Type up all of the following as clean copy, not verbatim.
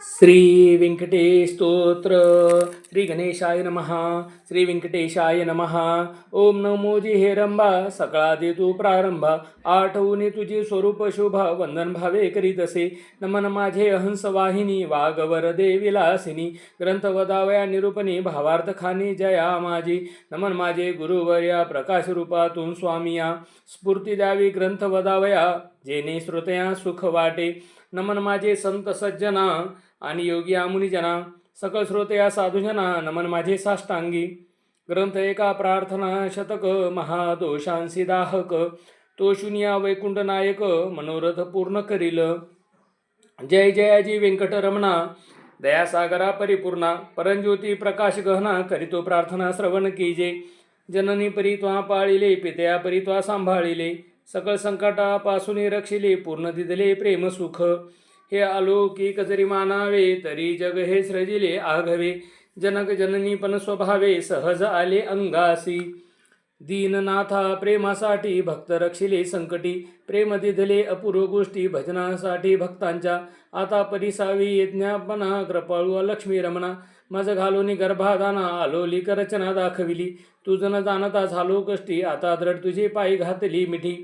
श्री व्यंकटेश स्तोत्र. श्री गणेशाय नमः. श्री व्यंकटेशाय नमः. ओम नमो जिहेरंबा सकळा दे तू प्रारंभा. आठवणी तुझी स्वरूप शोभा वंदन भावे करीत असे. नमन माझे हंस वाहिनी वागवर दे विलासिनी. ग्रंथ वदावया निरूपणी भावार्थ खानी जया माझी. नमन माझे गुरुवर्या प्रकाश रूपातून स्वामिया. स्फूर्ती द्यावी ग्रंथ वदावया जेणे श्रोतया सुख वाटे. नमन माझे संत सज्जना आणि योगी आमुनिजना. सकळ श्रोतया साधुजना नमन माझे साष्टांगी. ग्रंथ एका प्रार्थना शतक महादोषांसी दाहक. तो शून्या वैकुंठ नायक मनोरथ पूर्ण करील. जय जयाजी व्यंकटरमणा दयासागरा परिपूर्णा. परंज्योती प्रकाश गहना करीतो प्रार्थना श्रवण कीजे. जननी परी त्वा पाळिले पित्या परी त्वा सांभाळिले. सकळ संकटापासून रक्षिले पूर्ण दिदले प्रेम सुख. हे अलौकिक जरी मानावे तरी जग हे सृजिले आघवे. जनक जननी पण स्वभावे सहज आले अंगासी. दीननाथा प्रेमासाठी भक्त रक्षिले संकटी. प्रेम दिधले अपूर्व गोष्टी भजनासाठी भक्तांच्या. आता परिसावी यज्ञापना कृपाळू लक्ष्मी रमणा. मज घालोनी गर्भादाना आलोलिक रचना दाखविली. तुझ न जाणता झालो कष्टी आता दृढ तुझे पायी घातली मिठी.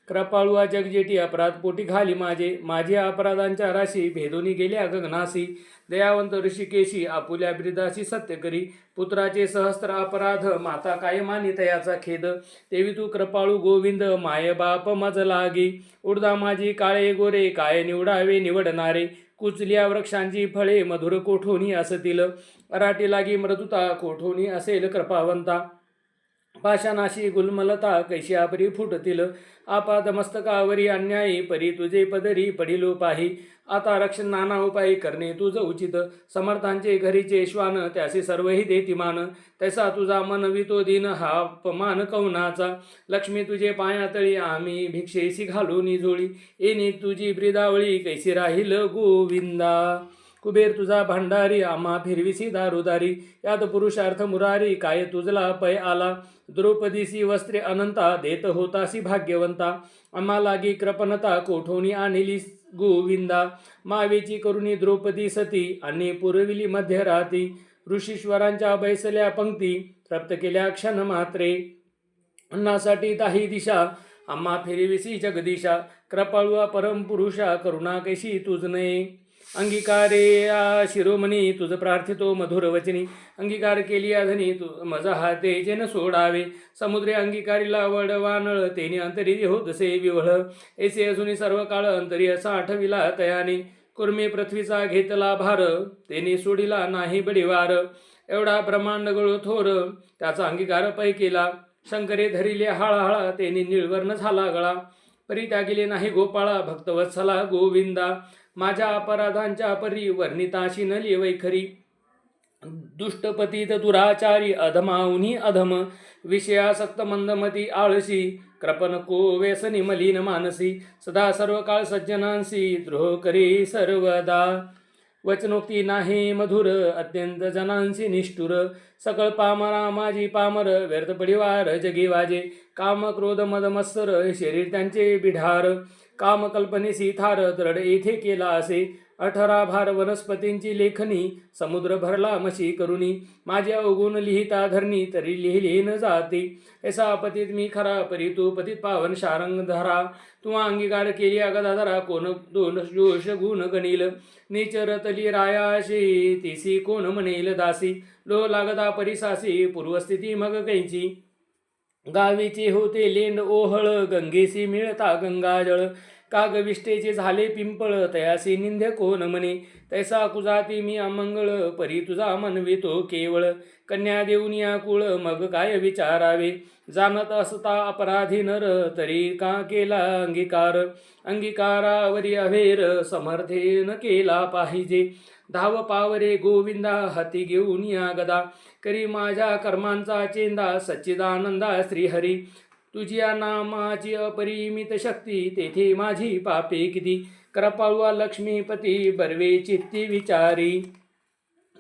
कृपाळुआ जगजेटी अपराध पोटी घाली माझे. माझ्या अपराधांच्या राशी भेदोनी गेल्या गगनासी. दयावंत ऋषिकेशी आपुल्या ब्रिदासी सत्य करी. पुत्राचे सहस्त्र अपराध माता काय मानी तयाचा खेद. तेवी तू कृपाळू गोविंद माय बाप मज लागे. उडदा माझी काळे गोरे काय निवडावे निवडणारे. कुचल्या वृक्षांची फळे मधुर कोठोनी असतील. अराटी लागी मृदुता कोठोनी असेल कृपावंता. पाशानाशी गुलमलता कैशी परी फुटतील. आपाद मस्तकावरी अन्यायी परी तुझे पदरी पडिलो पाही. आता रक्षण नाना उपाय करणे तुझ उचित. समर्थांचे घरीचे श्वान त्याचे सर्वही देतिमान. तैसा तुझा मनवितो दिन हा अपमान कौनाचा. लक्ष्मी तुझे पायातळी आम्ही भिक्षेसी घालून जोळी. येणे तुझी ब्रिदावळी कैसी राहील गोविंदा. कुबेर तुझा भांडारी आम्हा फिरविसी दारुदारी. यात पुरुषार्थ मुरारी काय तुझला पै आला. द्रौपदीसी वस्त्रे अनंता देत होतासी भाग्यवंता. आम्हा लागी कृपणता कोठोनी आणली गोविंदा. मावेची करुणी द्रौपदी सती आणि पुरविली मध्यराती. ऋषीश्वरांच्या बैसल्या पंक्ती तृप्त केल्या क्षण मात्रे. अन्नासाठी दाही दिशा आम्हा फिरविसी जगदीशा. कृपाळुआ परमपुरुषा करुणा कैशी तुझ नये. अंगीकारे शिरोमणी तुझ प्रार्थितो मधुर वचनी. अंगीकार केली धनी तू मजा हाते जेन सोडावे. समुद्रे अंगीकारीला वडवानळ तेने अंतरी होतसे विवळ. ऐसे अजून सर्व काळ अंतरी असा आठविला तयाने. कुर्मे पृथ्वीचा घेतला भार तेने सोडिला नाही बडीवार. एवढा ब्रह्मांड गळो थोर त्याचा अंगीकार पै केला. शंकरे धरिले हाळाहाळा तेने निळवर्ण झाला गळा. परी त्यागिले नाही गोपाळा भक्तवत्सला गोविंदा. माझ्या अपराधांच्या परी वर्णिताशी नली वैखरी. दुष्टपतीत दुराचारी अधमाऊनी अधम. विषयासक्त मंदमती आळशी कृपण को व्यसनी मलिन मानसी. सदा सर्व काळ सज्जनांसी द्रोह करी सर्वदा. वचनोक्ती नाही मधुर अत्यंत जनांसी निष्ठुर. सकळ पामरा माझी पामर व्यर्थ पडिवार जगी वाजे. काम क्रोध मद मत्सर शरीर त्यांचे बिढार. काम कल्पनेसी थार दृढ येथे केला असे. 18 भार वनस्पतींची लेखनी समुद्र भरला मशी करुणी. माझे अवगुण लिहिता धरणी तरी लिहिले न जाते. ऐसा पतित मी खरा परी तू पतित पावन शारंग धरा. तू अंगीकार केली अगदाधरा कोण दोन जोष गुण गणील. निचरतली रायाशी तिसी कोण म्हणेल दासी. लो लागदा परिसासी पूर्वस्थिती मग कैची. गावीचे होते लेंड ओहळ गंगेसी मिळता गंगाजळ. कागविष्टेचे झाले पिंपळ तयासी निंद्य कोण म्हणे. तैसा कुजाती मी अमंगळ परी तुझा मनवितो केवळ. कन्या देऊन या कुळ मग काय विचारावे. जाणत असता अपराधी नर तरी का केला अंगीकार. अंगीकारावरी अभेर समर्थेन केला पाहिजे. धाव पावरे गोविंदा हाती घेऊन या गदा. करी माझ्या कर्मांचा चेंदा सच्चिदानंदा श्रीहरी. तुझ्या नामाची अपरिमित शक्ती तेथे माझी पापे किती. कृपाळुआ लक्ष्मीपती बर्वे चित्ती विचारी.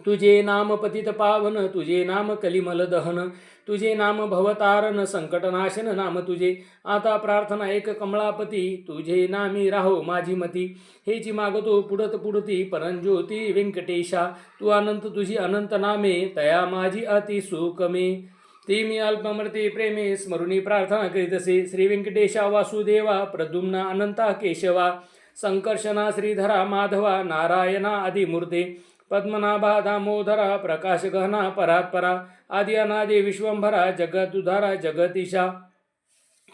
तुझे नाम पतित पावन, तुझे नाम कलिमल दहन, तुझे नाम भवतारण संकटनाशन नाम तुझे. आता प्रार्थना एक कमळापती, तुझे नामी राहो माझी मती. हेची मागतो पुढत पुढती परंज्योती व्यंकटेशा. तू अनंत तुझी अनंत नामे, तया माझी अति सुखमे. ती मी अल्पमर्ती प्रेमे स्मरुनी प्रार्थना करीत असे. श्री व्यंकटेशा वासुदेवा प्रद्युम्ना अनंता केशवा. संकर्षणा श्रीधरा माधवा नारायणा आदिमूर्ते. पद्मनाभा दामोदरा प्रकाश गहना परात्परा. आदि अनादि विश्वंभरा जगदुधारा जगतीशा.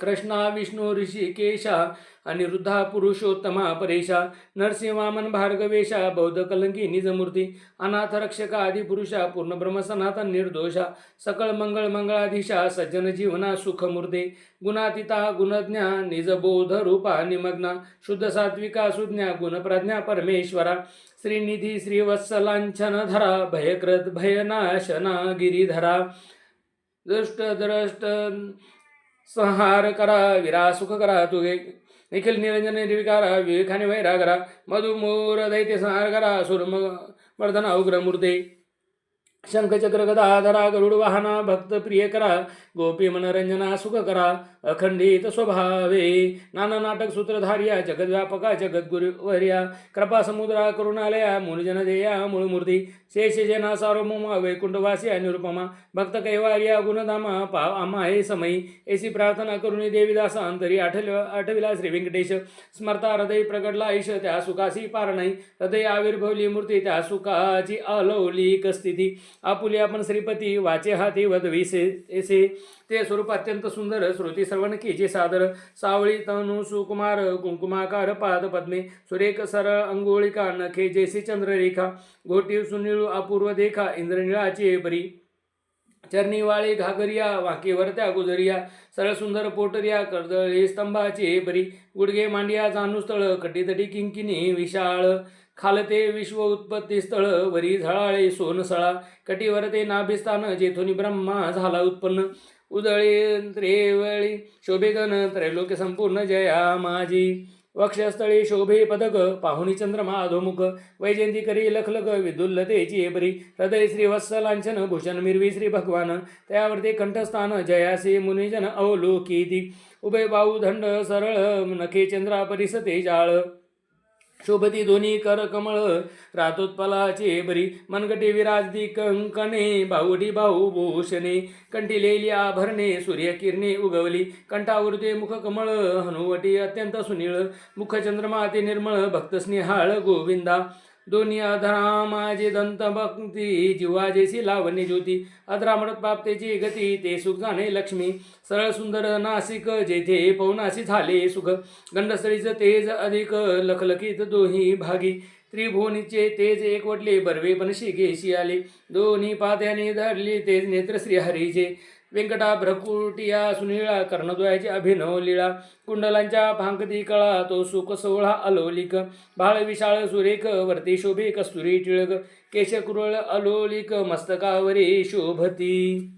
कृष्णा विष्णू ऋषिकेशा अनिरुद्धा पुरुषोत्तमा परेशा. नरसिंहामन भार्गवेशा बौद्ध कलंकी निजमूर्ती. अनाथ रक्षका आदिपुरुषा पूर्ण ब्रह्म सनातन निर्दोषा. सकळ मंगळ मंगळाधीशा सज्जन जीवना सुखमूर्ते. गुणातीता गुणज्ञा निजबोध रूपा निमग्ना. शुद्ध सात्विका सुज्ञा गुणप्रज्ञा परमेश्वरा. श्रीनिधी श्रीवत्सलांछनधरा भयकृत भयनाशना गिरीधरा. दृष्ट द्रष्ट संहार करा विरासुख करा तुगे. निखिल निरंजन निर्विकारा विवेकाने वैरागरा. मधुमोर दैत्य संहार करा सुर मर्दना उग्रमूर्ते. शंखचक्र गदाधरा गरुड वाहना भक्त प्रिय करा. गोपी मनरंजना सुख करा अखंडित स्वभावे. नाना नाटक सूत्रधार्या जगद्व्यापका जगद्गुरुवर्या. कृपा समुद्रा करुणालया मुनिजन देया मूळमूर्ती. शेषजना सार्वभौमा वैकुंठवासी निरुपमा. भक्त कैवार्या गुणधामा पाव आम्हा हे समयी. ऐसी प्रार्थना करुणी देवीदासा अंतरी आठविला श्री व्यंकटेश. स्मरता हृदय प्रगडला ईश त्या सुखासी पार नाही. हृदय आविर्भवली मूर्ती त्या सुखाची अलौलिक स्थिती. आपुले आपण श्रीपती वाचे हाती वदविसे ऐसे. ते स्वरूप अत्यंत सुंदर श्रुती श्रवण कीचे सादर. सावळी तनु सुकुमार कुंकुमाकार पाद पद्मे. सुरेख सरळ अंगोळिका नखे जैसे चंद्ररेखा. घोटी सुनीळ अपूर्व देखा इंद्रनिळाची बरी. चरणी वाळे घागरिया वाकेवर त्या गुजरिया. सरळ सुंदर पोटरिया कर्दळी स्तंभाचे बरी. गुडगे मांडिया जानुस्थळ कटीतटी किंकिनी विशाळ. खालते विश्व उत्पत्ती स्थळ वरी झळाळे सोनसळा. कटीवर ते नाभिस्थान जेथुनी ब्रह्मा झाला उत्पन्न. उदळे त्रेवळी शोभेगण त्रैलोक्य संपूर्ण जया माझी. वक्षस्थळी शोभे पदक पाहुणी चंद्रमा अधोमुख. वैजयंती करी लखलख विदुल्लतेची बरी. हृदय श्री वत्सलांछन भूषण मिरवी श्री भगवान. त्यावरती कंठस्थान जयासे मुनिजन अवलोकिती. उभय बाहू दंड सरळ नखे चंद्रा परिसते जाळ. शोभती दोन्ही कर कमळ रातोत्पलाचे बरी. मनगटी विराजदी कंकणे बाहुडी बाहुभूषणे. कंठी लेली आभरणे सूर्यकिरणे उगवली. कंठावृते मुख कमळ हनुवटी अत्यंत सुनीळ. मुख चंद्रमा ते निर्मळ भक्त स्नेहाळ गोविंदा. दोन्ही अधरा माझे दंत भक्ती जीवा जैसी लावण्य ज्योती. अधरामृत प्राप्तेची गती ते सुख जाणे लक्ष्मी. सरळ सुंदर नासिक जेथे पवनासी झाले सुख. गंडस्थळीचं तेज अधिक लखलखीत दोही भागी. त्रिभुवनीचे तेज एकवटले बर्वे बनशी घेशी आले. दोन्ही पात्याने धरली तेज नेत्र श्रीहरीचे. व्यंकटा भ्रकुटिया सुनीळा कर्णद्वयाची अभिनव लीळा. कुंडलांच्या भांगती कळा तो सुख सोहळा अलोलिक. भाळ विशाळ सुरेख वरती शोभे कस्तुरी टिळक. केशकुरळ अलोलिक मस्तकावरी शोभती.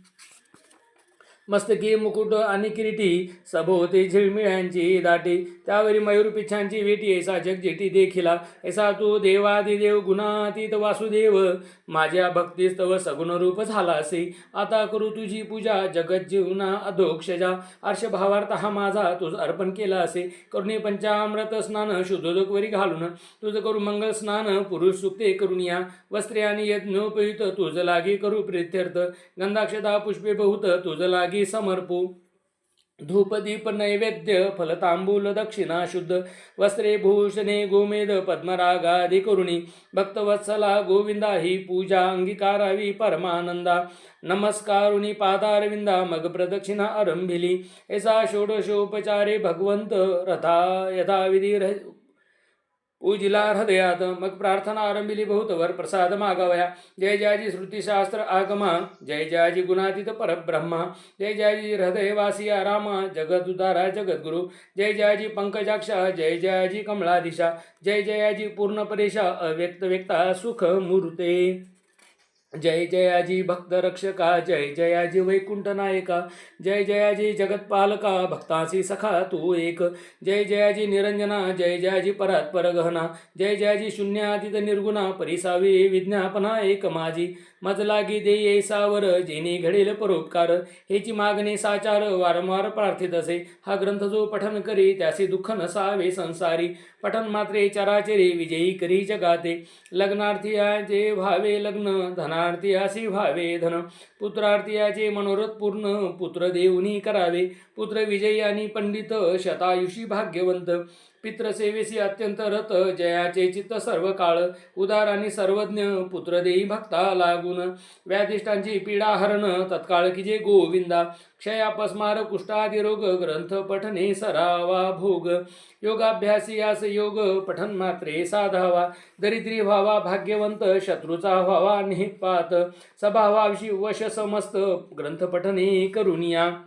मस्तकी मुकुट आणि किरीटी सभोवते झिळमिळ्यांची दाटी. त्यावरी मयूर पिच्छांची वेटी. ऐसा जगजेटी देखिला. ऐसा तू देवादिदेव गुणातीत वासुदेव. माझ्या भक्तीस्तव सगुण रूप झाला असे. आता करू तुझी पूजा जगत जीवना अधोक्षजा. अर्ष भावार्थ हा माझा तुझ अर्पण केला असे. करुणी पंचामृत स्नान शुद्धोदक वरी घालून. तुझ करू मंगल स्नान पुरुष सुक्ते करून या. वस्त्रे आणि यज्ञोपयुत तुझ लागी करू प्रीत्यर्थ. गंधाक्षता पुष्पे बहुत तुझ लागी समर्पू. धूप दीप नैवेद्य फल तांबूल दक्षिणा शुद्ध. वस्त्रे भूषणे गोमेद पद्मरागादी करुणी. भक्तवत्सला गोविंदा ही पूजा अंगीकारावी परमानंदा. नमस्कारुणी पादारविंदा मग प्रदक्षिणा आरंभिली. ऐसा षोडशोपचारे भगवंत रथा यथाविधी पूजिला हृदयात. मग प्रार्थना आरंभिली बहुत वर प्रसाद मागावया. जय जयाजी श्रुतिशास्त्र आगमा. जय जयाजी गुणातीत परब्रह्मा. जय जयाजी हृदयवासिया रामा जगदुदारा जगद्गुरु. जय जयाजी पंकजाक्षा. जय जयाजी कमलाधीशा. जय जयाजी पूर्ण परेशा अव्यक्त व्यक्ता सुख मूर्ते. जय जयाजी भक्त रक्षका, जय जयाजी वैकुंठ नायका, जय जयाजी जगतपालका, भक्तासी सखा तू एक, जय जयाजी निरंजना, जय जयाजी परात्पर गहना, जय जयाजी शून्यातीत निर्गुणा, परिसावी विज्ञापना एक माझी, मज लागी देये सावर, जेणे घडेल परोपकार, हेची मागणे साचार, वारंवार प्रार्थित असे, हा ग्रंथ जो पठन करी त्यासी दुःख नसावे संसारी, पठन मात्रे चराचरे विजयी करी जगाते, लग्नार्थीयाचे व्हावे लग्न, धनार्थीयासी व्हावे धन, पुत्रार्थीयाचे मनोरथ पूर्ण, पुत्र देऊनी करावे, पुत्र विजयी आणि पंडित, शतायुषी भाग्यवंत, पितृसेवेसी अत्यंत रत, जयाचे चित्त सर्व काळ, उदार आणि सर्वज्ञ, पुत्र देई भक्ता लागून, व्याधिष्ठांची पीडा हरण, तत्काळ की जे गोविंदा, क्षयापस्मार कुष्ठादी रोग, ग्रंथ पठने सरावा भोग, योगाभ्यासी यास योग, पठन मात्रे साधावा, दरिद्री व्हावा भाग्यवंत, शत्रूचा व्हावा निपात, स्वभावाविषयी वश समस्त, ग्रंथ पठने करुनिया,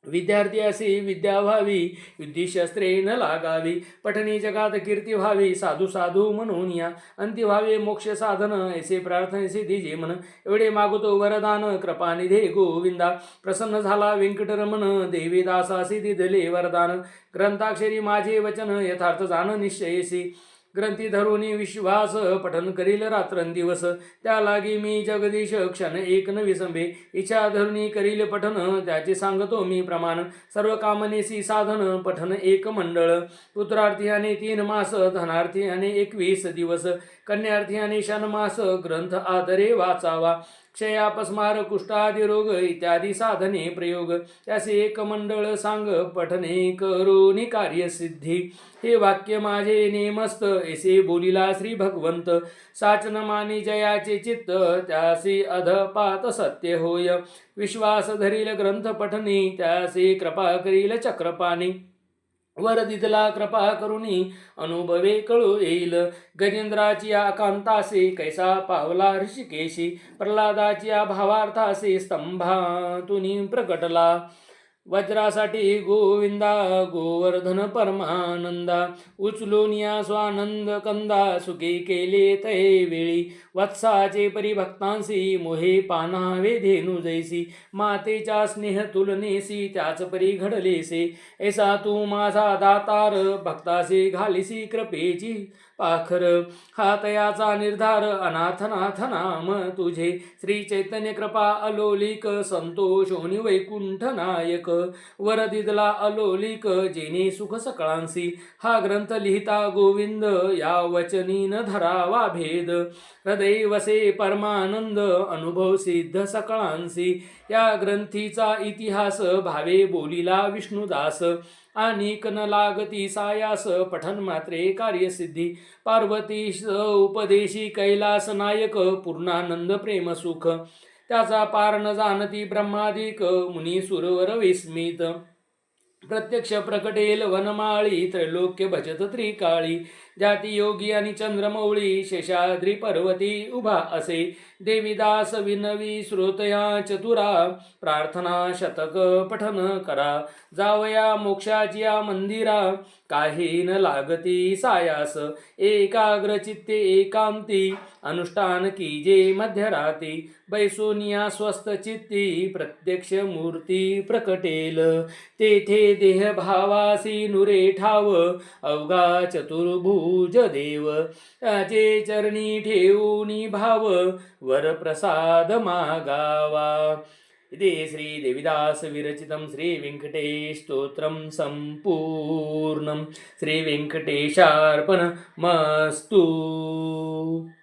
विद्यार्थी असे विद्या व्हावी, युद्धिशस्त्रे न लागावी, पठणी जगात कीर्ती व्हावी, साधू साधू म्हणून या, अंती व्हावे मोक्ष साधन, ऐसे प्रार्थनेचे दिजे मन, एवढे मागतो वरदान, कृपानिधे गोविंदा, प्रसन्न झाला व्यंकटरमण, देवी दासासी दिधले वरदान, ग्रंथाक्षरी माझे वचन, यथार्थ जाण निश्चयसी, ग्रंथी धरुनी विश्वास, पठन करील रात्रंदिवस, त्या लागी मी जगदीश क्षण एक न विसंबे, इच्छा धरुनी करील पठन, त्याचे सांगतो मी प्रमाण, सर्व कामनेसी साधन, पठन एक मंडळ, पुत्रार्थीयाने 3 मास, धनार्थीयाने 21 दिवस, कन्यार्थीयाने षण्मास, ग्रंथ आदरे वाचावा, क्षयापस्मार कुष्ठादी रोग इत्यादी साधने प्रयोग, त्यासे एक मंडळ सांग, पठने करोनी कार्यसिद्धी, हे वाक्य माझे नेमस्त, ऐसे बोलिला श्री भगवंत, साचन मानी जयाचे चित्त, त्यासी अधपात सत्य होय, विश्वास धरील ग्रंथ पठनी, त्यासी कृपा करील चक्रपाणी, वर दिदला कृपा करुणी, अनुभवे कळू येईल, गजेंद्राची आकांतासे, कैसा पावला ऋषिकेशी, प्रल्हादाची भावार्थासे, स्तंभातुनी प्रकटला, वज्रासाठी गोविंदा, गोवर्धन परमानंदा, उचलूनिया स्वानंद कंदा, सुखी केले तये वेळी, वत्साचे परिभक्तांसी, मोहे पानावे धेनु जैसी, मातेच्या स्नेह तुलनेसी, त्याच परी घडलेसे, ऐसा तू माझा दातार, भक्तासे घालिसी कृपेची पाखर, हा तयाचा निर्धार, अनाथनाथ नाम तुझे, श्री चैतन्य कृपा अलोलिक, संतोषोनी वैकुंठ नायक, वर दिदला अलोलिक, जेने सुख सकळांसी, हा ग्रंथ लिहिता गोविंद, या वचनी न धरावा भेद, हृदय वसे परमानंद, अनुभव सिद्ध सकळांसी, या ग्रंथीचा इतिहास, भावे बोलिला विष्णुदास, आणि कन लागती सायास, पठन मात्रे कार्यसिद्धी, पार्वतीस उपदेशी कैलास नायक, पूर्णानंद प्रेम सुख, त्याचा पार न जाणती ब्रह्मादिक, मुनी सुरवर विस्मित, प्रत्यक्ष प्रकटेल वनमाळी, त्रैलोक्य भजत त्रिकाळी, जाती योगी आणि चंद्रमौळी, शेषाद्री पर्वती उभा असे, देवीदास विनवी श्रोतया चतुरा, प्रार्थना शतक पठन करा, जावया मोक्षाची या मंदिरा, काही न लागती सायास, एकाग्र चित्ते एकांती, अनुष्ठान कीजे मध्यराती, बैसोनिया स्वस्थ चित्ती, प्रत्यक्ष मूर्ती प्रकटेल, तेथे देह भावासी नुरे ठाव, अवघा चतुर्भुज देव, त्याचे चरणी ठेवूनी भाव, वर प्रसाद मागावा, इति श्री देविदास विरचितं श्री वेंकटेश स्तोत्रम संपूर्णं, श्री वेंकटेशार्पणमस्तु।